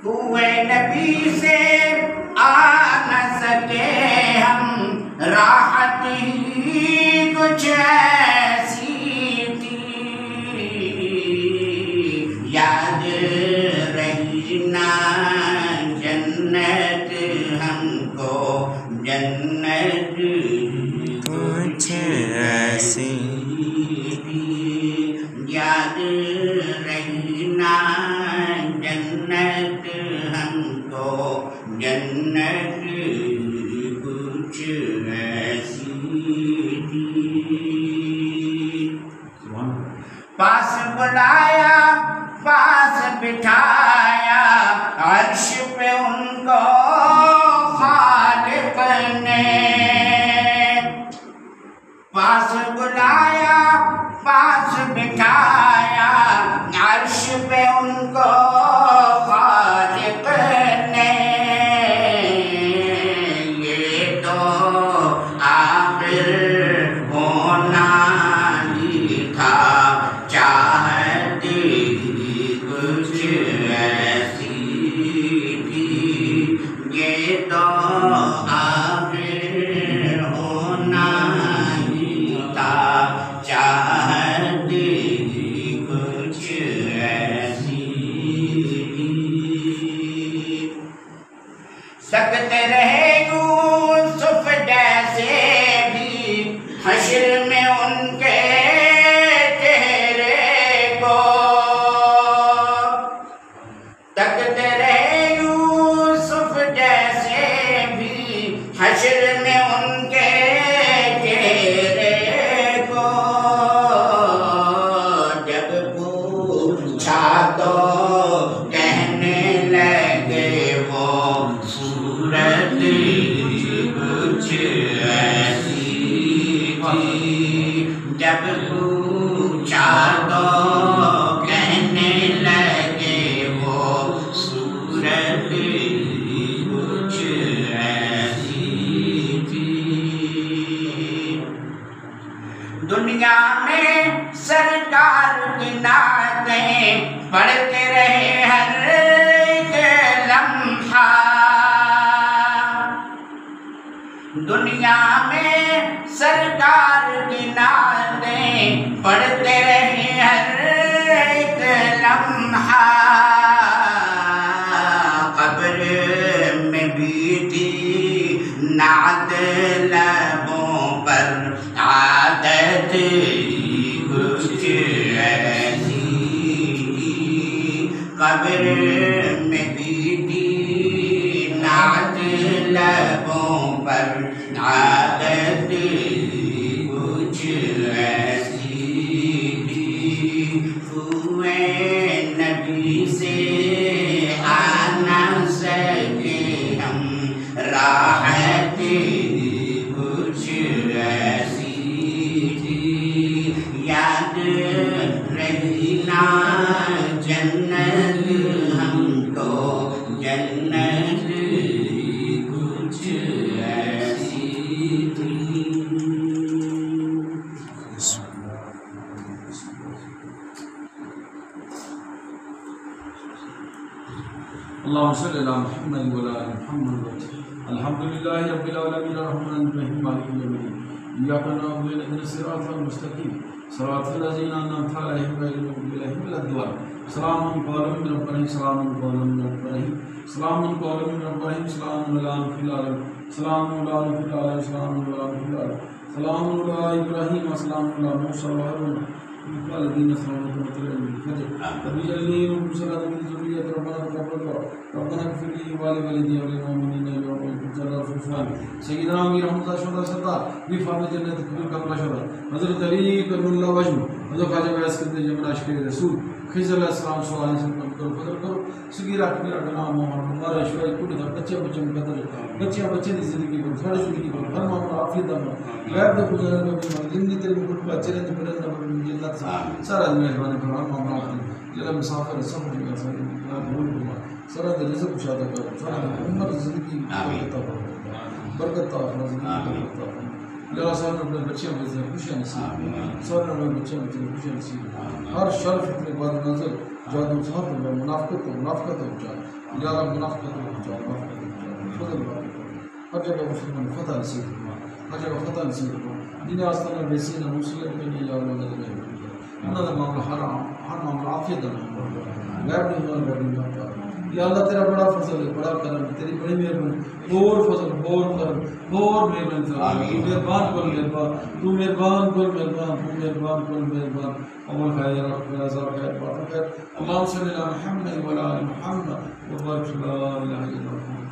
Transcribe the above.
کوئے نبی سے آ نہ سکے ہم، راحت ہی کچھ ایسی تھی، یاد رہی نا جنت ہم کو، جنت کچھ ایسی یاد رہی نا جنت ہم کو، جنت کچھ ایسی تھی۔ پاس بلایا پاس بٹھایا عرش پہ ان کو خالق نے، پاس بلایا پاس بٹھایا عرش پہ ان کو خالق نے، یہ تو آخر ہونا ہی تھا، چاہت کچھ ایسی تھی، یہ تو آخر ہونا ہی تھا، چاہت کچھ ایسی تھی۔ سکتے رہے یوسف جیسے بھی حشر میں ان کے چہرے کو، تکتے رہے یوسف جیسے بھی حشر میں ان کے چہرے کو، جب پوچھا تو کہنے لگے وہ صورت کچھ ایسی تھی، جب پوچھا تو کہنے لگے وہ صورت کچھ ایسی تھی۔ دنیا میں سرکار کی نعتیں پڑھتے رہے ہر ایک لمحہ، دنیا میں سرکار کی نعتیں پڑھتے رہے ہر ایک لمحہ، قبر میں بھی تھی نعت لبوں پر، عادت کچھ ایسی تھی، قبر میں بھی تھی نعت لبوں پر، عادت کچھ ایسی تھی، کوئے نبی سے آ نہ سکے ہم، راحت کچھ ایسی تھی، یاد رہی نا جنت ہم کو، جنت کچھ ایسی تھی۔ اللهم صل على محمد وعلى آل محمد، الحمد لله رب العالمين الرحمن الرحيم مالك يوم الدين، إياك نعبد وإياك نستعين صراط المستقيم صراط الذين أنعمت عليهم غير المغضوب عليهم ولا الضالين، سلام قولا من رب رحيم، سلام قولا من رب رحيم، سلام قولا من رب رحيم، سلام على في العالمين، سلام على في العالمين، سلام على في العالمين، سلام على إبراهيم، سلام على موسى وهارون الذين اسلموا بالفجر، تبجلي وبشرى من ذرية ربنا تقبل ربنا اغفر لي ولوالدي وللمؤمنين يوم يقوم الحساب، سيدنا امیر حمزہ شہداء سردار بفام جنت قبول کا شہداء، حضرت علی کرم اللہ وجہ، حضرت خواجہ بیاض قدس جمع عاشق رسول، خضر علیہ السلام صلی اللہ علیہ وسلم کا فضل کرو، سگیرہ کبیرہ کا نام محمد ہمارا شوائے کل تھا، بچے بچے مقدر، بچے بچے دی زندگی کو، سارے زندگی کو، ہر معاملہ عافیت دم، غیر دے گزرنے میں بھی زندگی تیری ملک کا چیلنج بلند نہ جنت سے سارا مہربانی کرو، ہر معاملہ عافیت، جلال مسافر سفر میں سارے بھول کرو، سارا دے رزق مشاہدہ کرو، سارا دے عمر زندگی برکت عطا فرما، برکت عطا فرما، زندگی برکت عطا فرما، اللہ سارے اپنے بچوں کو خوشیاں نصیب سارے اپنے بچوں کو خوشیاں نصیب ہر شر فتنے بعد نظر جادو صاحب میں منافقت ہو جائے یا رب منافقت ہو جائے فضل ہر جگہ مسلمان فتح نصیب ہر جگہ فتح نصیب دین آستانہ بیسین مسلم کے لیے یا اللہ نے انہوں نے معاملہ ہر معاملہ عافیت دن غیب نہیں ہونا یا اللہ تیرا بڑا فضل ہے بڑا کرم تیری بڑی مہربانی اور فضل اور کرم اور مہربانی تو مہربان کل مہربان تو مہربان کل مہربان تو مہربان کل مہربان عمل خیر رب عذاب خیر باطن خیر اللہم صلی علی محمد و علی محمد و بارک لا الہ الا اللہ